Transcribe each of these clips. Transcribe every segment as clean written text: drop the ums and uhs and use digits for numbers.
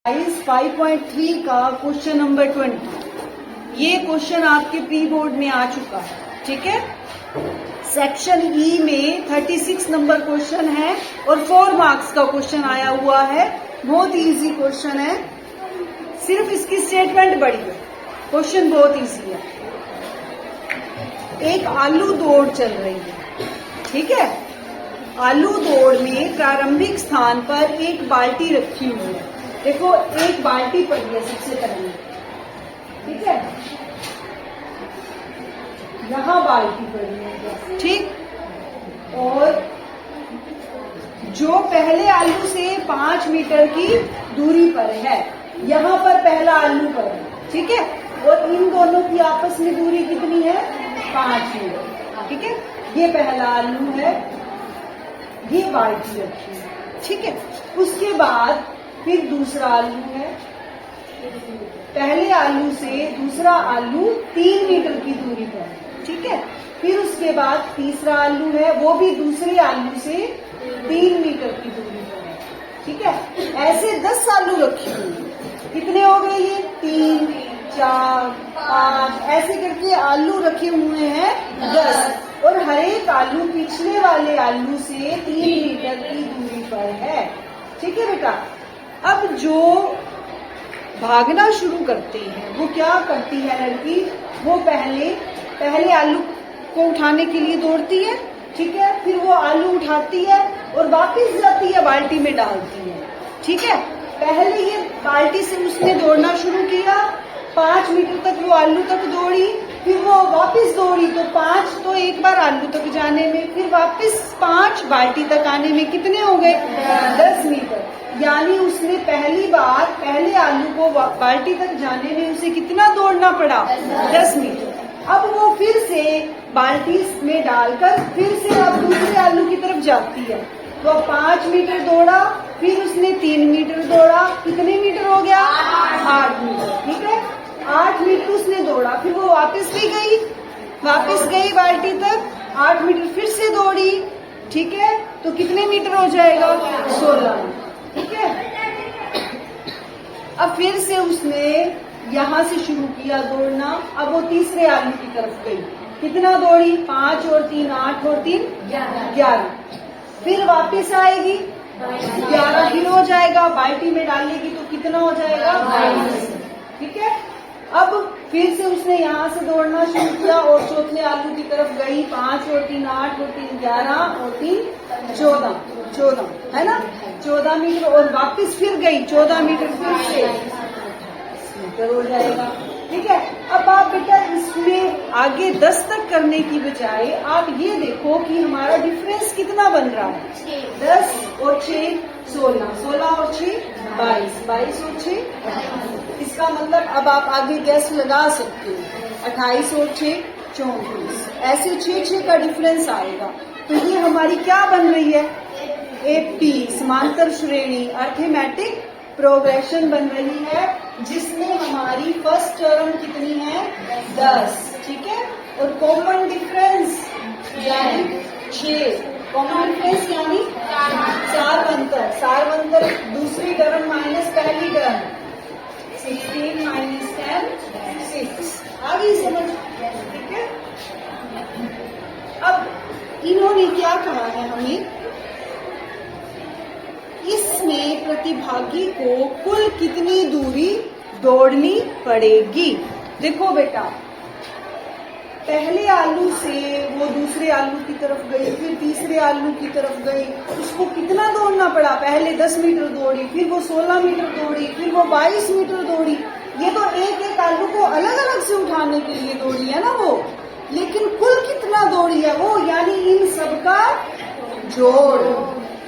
5.3 का question number 20। ये question आपके प्री बोर्ड में आ चुका है, ठीक है। सेक्शन ई में 36 नंबर क्वेश्चन है और 4 मार्क्स का क्वेश्चन आया हुआ है। बहुत इजी क्वेश्चन है, सिर्फ इसकी स्टेटमेंट बड़ी है। क्वेश्चन बहुत इजी है। एक आलू दौड़ चल रही है, ठीक है। आलू दौड़ में प्रारंभिक स्थान पर एक बाल्टी रखी हुई है। देखो, एक बाल्टी पड़ी है सबसे पहले, ठीक है। यहाँ बाल्टी पड़ी है, ठीक। और जो पहले आलू से 5 मीटर की दूरी पर है, यहाँ पर पहला आलू पर है, ठीक है। और इन दोनों की आपस में दूरी कितनी है? 5 मीटर, ठीक है। ये पहला आलू है, ये बाल्टी रखी है, ठीक है। उसके बाद फिर दूसरा आलू है। पहले आलू से दूसरा आलू 3 मीटर की दूरी पर है, ठीक है। फिर उसके बाद तीसरा आलू है, वो भी दूसरे आलू से 3 मीटर की दूरी पर है, ठीक है। ऐसे 10 आलू रखे हुए हैं। कितने हो गए ये? 3, 4, 5 ऐसे करके आलू रखे हुए हैं 10। और हर एक आलू पिछले वाले आलू से 3 मीटर की दूरी पर है, ठीक है बेटा। अब जो भागना शुरू करते हैं, वो क्या करती है लड़की? वो पहले आलू को उठाने के लिए दौड़ती है, ठीक है। फिर वो आलू उठाती है और वापस जाती है, बाल्टी में डालती है, ठीक है। पहले ये बाल्टी से उसने दौड़ना शुरू किया, 5 मीटर तक वो आलू तक दौड़ी। फिर वो वापस दौड़ी तो 5 तो एक बार आलू तक जाने में, फिर वापस 5 बाल्टी तक आने में कितने हो गए? 10 मीटर। यानी उसने पहली बार पहले आलू को बाल्टी तक जाने में उसे कितना दौड़ना पड़ा? 10 मीटर। अब वो फिर से बाल्टी में डालकर फिर से अब दूसरे आलू की तरफ जाती है। तो 5 मीटर दौड़ा, फिर उसने 3 मीटर दौड़ा। कितने मीटर हो गया? 8 मीटर, ठीक है। 8 मीटर उसने दौड़ा, फिर वो वापस गई बाल्टी तक। 8 मीटर फिर से दौड़ी, ठीक है। तो कितने मीटर हो जाएगा? 16, ठीक है। अब फिर से उसने यहाँ से शुरू किया दौड़ना। अब वो तीसरे आलू की तरफ गई। कितना दौड़ी? 5 और 3 8 और 3 11। फिर वापस आएगी, 11 फिर हो जाएगा। बाल्टी में डालेगी तो कितना हो जाएगा? 22, ठीक है। अब फिर से उसने यहाँ से दौड़ना शुरू किया और चौथे आलू की तरफ गई। 5 और 3 8 और 3 11 और 3 14 है ना, 14 मीटर। और वापस फिर गई 14 मीटर, फिर से मीटर हो जाएगा, ठीक है। अब आप बेटा इसमें आगे 10 तक करने की बजाय आप ये देखो कि हमारा डिफरेंस कितना बन रहा है। 10 और 6 16, 16 और 6 22, 22 और 6 28। इसका मतलब अब आप आगे गैस लगा सकते हो। 28 और 6 34। ऐसे 6 का डिफरेंस आएगा। तो ये हमारी क्या बन रही है? एपी समांतर श्रेणी अर्थमेटिक प्रोग्रेशन बन रही है, जिसमें हमारी फर्स्ट टर्म कितनी है? 10, ठीक है। और कॉमन डिफरेंस यानी 6। कॉमन डिफरेंस यानी सारवंतर दूसरी टर्म माइनस पहली टर्म। 16 माइनस 10 6। आ गई समझ, ठीक है। अब इन्होंने क्या कहा है हमें? इसमें प्रतिभागी को कुल कितनी दूरी दौड़नी पड़ेगी? देखो बेटा, पहले आलू से वो दूसरे आलू की तरफ गई, फिर तीसरे आलू की तरफ गई। उसको कितना दौड़ना पड़ा? पहले 10 मीटर दौड़ी, फिर वो 16 मीटर दौड़ी, फिर वो 22 मीटर दौड़ी। ये तो एक आलू को अलग अलग से उठाने के लिए दौड़ी है ना वो, लेकिन कुल कितना दौड़ी है वो? यानी इन सबका जोड़,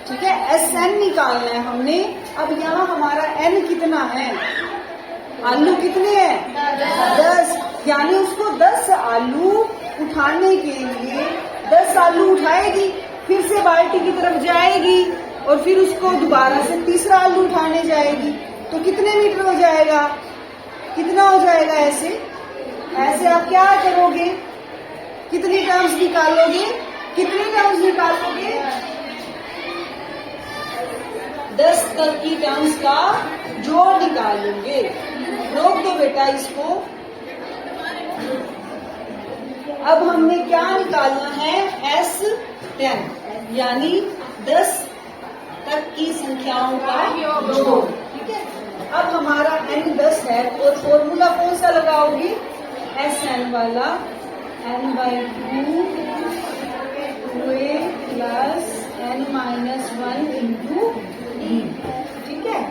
ठीक है। SN निकालना है हमने। अब यहाँ हमारा N कितना है? आलू कितने हैं? 10। यानी उसको 10 आलू उठाने के लिए 10 आलू उठाएगी, फिर से बाल्टी की तरफ जाएगी और फिर उसको दोबारा से तीसरा आलू उठाने जाएगी। तो कितने मीटर हो जाएगा? कितना हो जाएगा? ऐसे आप क्या करोगे? कितनी टर्म्स निकालोगे? 10 तक की टर्म्स का जोड़ निकाल निकालोगे। रोक दो बेटा इसको। अब हमने क्या निकालना है? S10 यानी 10 तक की संख्याओं का जोड़। ठीक है, अब हमारा n 10 है और फॉर्मूला कौन सा लगाओगी? Sn वाला, n/2 2a plus n-1 into d। ठीक है,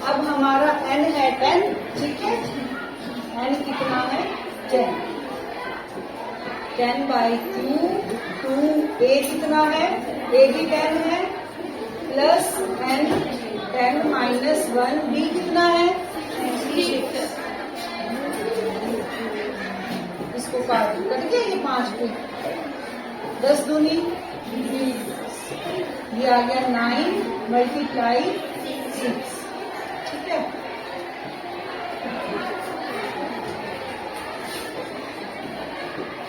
अब हमारा n है 10। ठीक है, n कितना है? 10। 10/2 2a कितना है? a भी 10 है प्लस n 10-1 b कितना है? 6। इसको काट गया ये 5 को। 10 दूनी 20, ये आ गया 9 मल्टीप्लाई 6। ठीक है,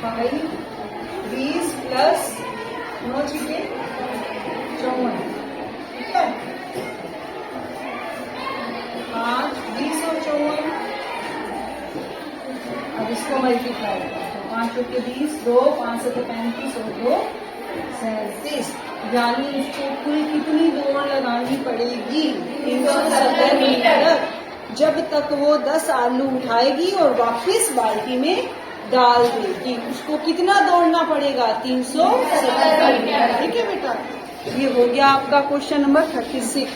फाइव 20 प्लस 9 छीटे 54। ठीक है, 5 20 और 54। अब इसको मल्टीप्लाई करो, 5 के 20, 2 5 से 35 और 2 37। यानी इसको कुल कितनी दौड़ लगानी पड़ेगी? 370 मीटर, जब तक वो 10 आलू उठाएगी और वापस बाल्टी में डाल देगी। उसको कितना दौड़ना पड़ेगा? 370 मीटर। ठीक है बेटा, ये हो गया आपका क्वेश्चन नंबर 36।